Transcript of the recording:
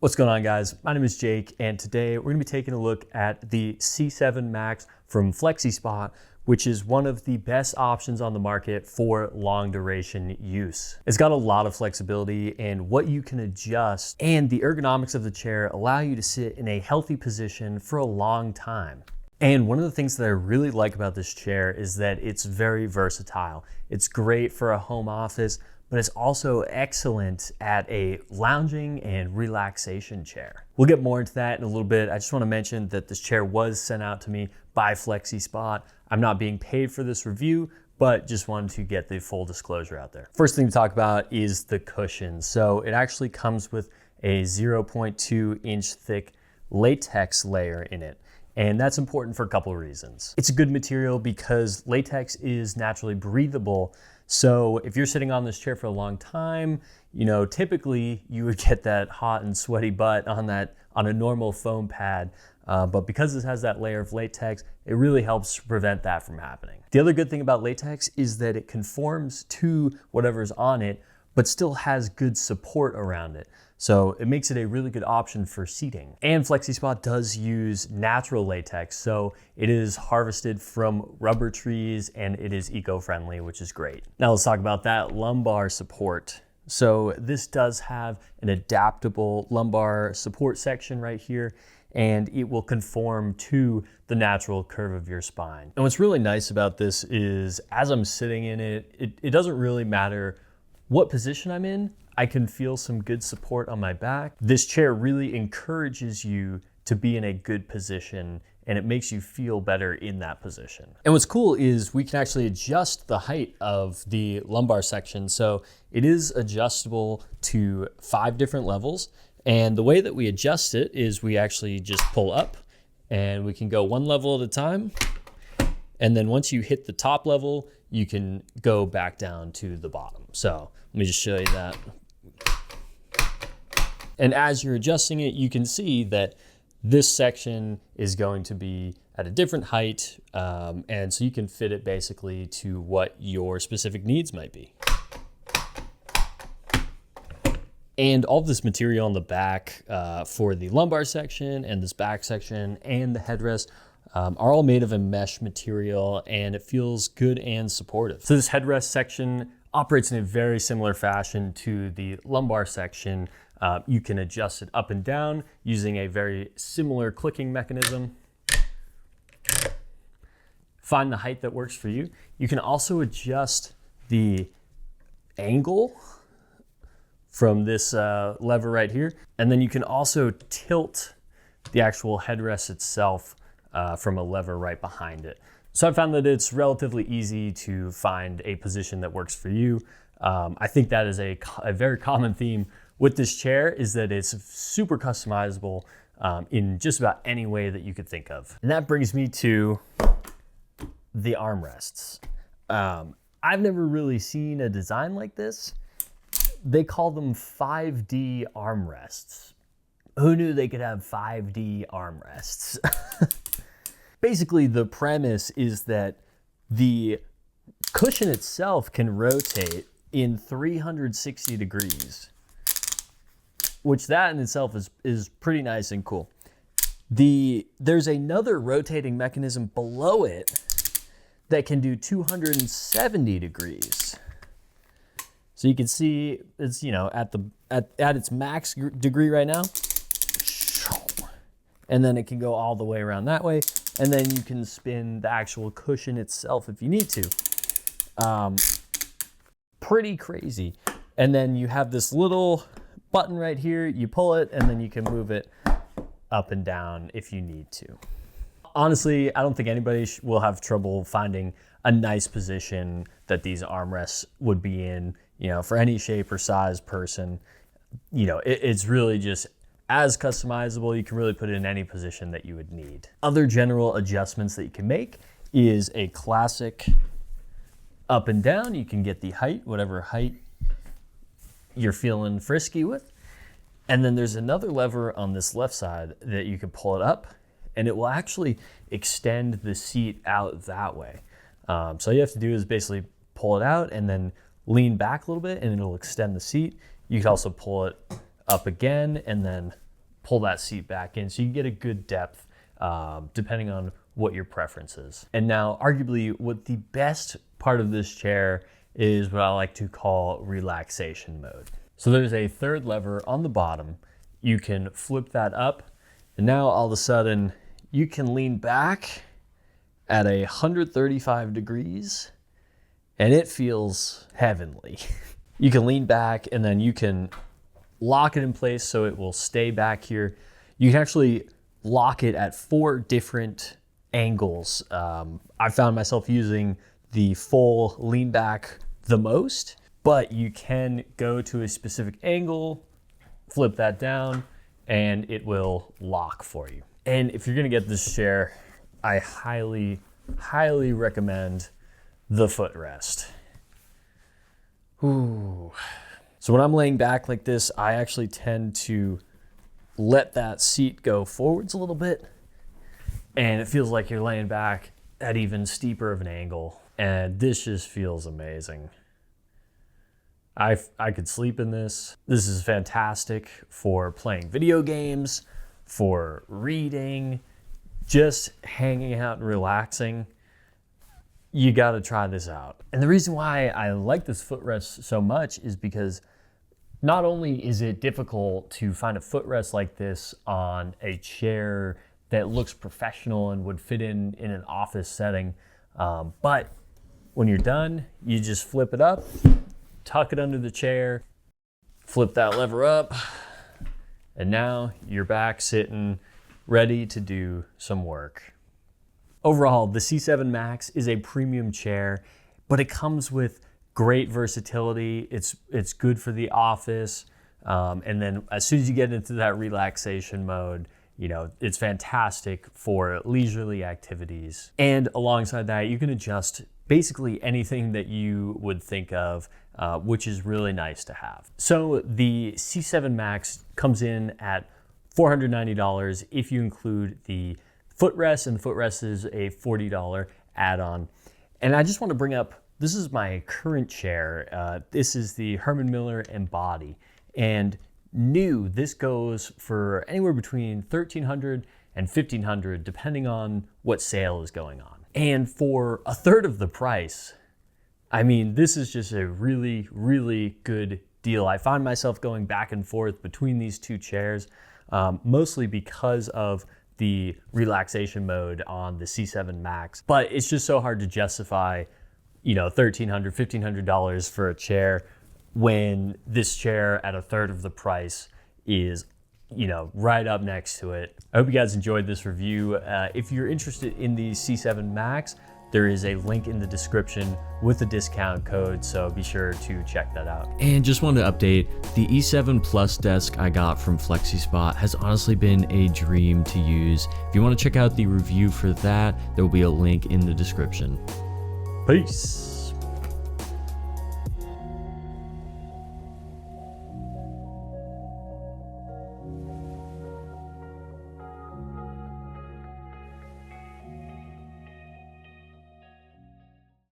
What's going on, guys? My name is Jake, and today we're going to be taking a look at the C7 Max from FlexiSpot, which is one of the best options on the market for long duration use. It's got a lot of flexibility and what you can adjust, and the ergonomics of the chair allow you to sit in a healthy position for a long time. And one of the things that I really like about this chair is that it's very versatile. It's great for a home office, but it's also excellent at a lounging and relaxation chair. We'll get more into that in a little bit. I just want to mention that this chair was sent out to me by FlexiSpot. I'm not being paid for this review, but just wanted to get the full disclosure out there. First thing to talk about is the cushion. So it actually comes with a 0.2 inch thick latex layer in it. And that's important for a couple of reasons. It's a good material because latex is naturally breathable. So if you're sitting on this chair for a long time, typically you would get that hot and sweaty butt on a normal foam pad. But because this has that layer of latex, it really helps prevent that from happening. The other good thing about latex is that it conforms to whatever's on it, but still has good support around it. So it makes it a really good option for seating. And FlexiSpot does use natural latex, so it is harvested from rubber trees and it is eco-friendly, which is great. Now let's talk about that lumbar support. So this does have an adaptable lumbar support section right here, and it will conform to the natural curve of your spine. And what's really nice about this is as I'm sitting in it doesn't really matter what position I'm in. I can feel some good support on my back. This chair really encourages you to be in a good position, and it makes you feel better in that position. And what's cool is we can actually adjust the height of the lumbar section. So it is adjustable to 5 different levels. And the way that we adjust it is we actually just pull up and we can go 1 level at a time. And then once you hit the top level, you can go back down to the bottom. So let me just show you that. And as you're adjusting it, you can see that this section is going to be at a different height. And so you can fit it basically to what your specific needs might be. And all of this material on the back for the lumbar section and this back section and the headrest are all made of a mesh material, and it feels good and supportive. So this headrest section operates in a very similar fashion to the lumbar section. You can adjust it up and down using a very similar clicking mechanism. Find the height that works for you. You can also adjust the angle from this lever right here. And then you can also tilt the actual headrest itself from a lever right behind it. So I found that it's relatively easy to find a position that works for you. I think that is a very common theme with this chair, is that it's super customizable in just about any way that you could think of. And that brings me to the armrests. I've never really seen a design like this. They call them 5D armrests. Who knew they could have 5D armrests? Basically, the premise is that the cushion itself can rotate in 360 degrees, which that in itself is pretty nice and cool. There's another rotating mechanism below it that can do 270 degrees. So you can see it's at its max degree right now, and then it can go all the way around that way. And then you can spin the actual cushion itself if you need to. Pretty crazy. And then you have this little button right here. You pull it and then you can move it up and down if you need to. Honestly, I don't think anybody will have trouble finding a nice position that these armrests would be in, for any shape or size person. It's really just as customizable. You can really put it in any position that you would need. Other general adjustments that you can make is a classic up and down. You can get the height, whatever height you're feeling frisky with. And then there's another lever on this left side that you can pull it up, and it will actually extend the seat out that way. So all you have to do is basically pull it out and then lean back a little bit, and it'll extend the seat. You can also pull it up again and then pull that seat back in so you get a good depth depending on what your preference is. And now arguably what the best part of this chair is what I like to call relaxation mode. So there's a third lever on the bottom. You can flip that up, and now all of a sudden you can lean back at 135 degrees and it feels heavenly. You can lean back and then you can lock it in place so it will stay back here. You can actually lock it at 4 different angles. I found myself using the full lean back the most, but you can go to a specific angle, flip that down, and it will lock for you. And if you're gonna get this chair, I highly recommend the footrest. Ooh. So when I'm laying back like this, I actually tend to let that seat go forwards a little bit, and it feels like you're laying back at even steeper of an angle. And this just feels amazing. I could sleep in this. This is fantastic for playing video games, for reading, just hanging out and relaxing. You gotta try this out. And the reason why I like this footrest so much is because not only is it difficult to find a footrest like this on a chair that looks professional and would fit in an office setting, but when you're done, you just flip it up, tuck it under the chair, flip that lever up, and now you're back sitting ready to do some work. Overall, the C7 Max is a premium chair, but it comes with great versatility. It's good for the office. And then as soon as you get into that relaxation mode, it's fantastic for leisurely activities. And alongside that, you can adjust basically anything that you would think of, which is really nice to have. So the C7 Max comes in at $490 if you include the footrest, and the footrest is a $40 add-on. And I just want to bring up, this is my current chair. This is the Herman Miller Embody. And new, this goes for anywhere between $1,300 and $1,500, depending on what sale is going on. And for a third of the price, I mean, this is just a really good deal. I find myself going back and forth between these two chairs, mostly because of the relaxation mode on the C7 Max. But it's just so hard to justify, $1,300, $1,500 for a chair when this chair at a third of the price is right up next to it. I hope you guys enjoyed this review. If you're interested in the C7 Max, there is a link in the description with a discount code, so be sure to check that out. And just wanted to update, the E7plus desk I got from FlexiSpot has honestly been a dream to use. If you want to check out the review for that, there will be a link in the description. Peace.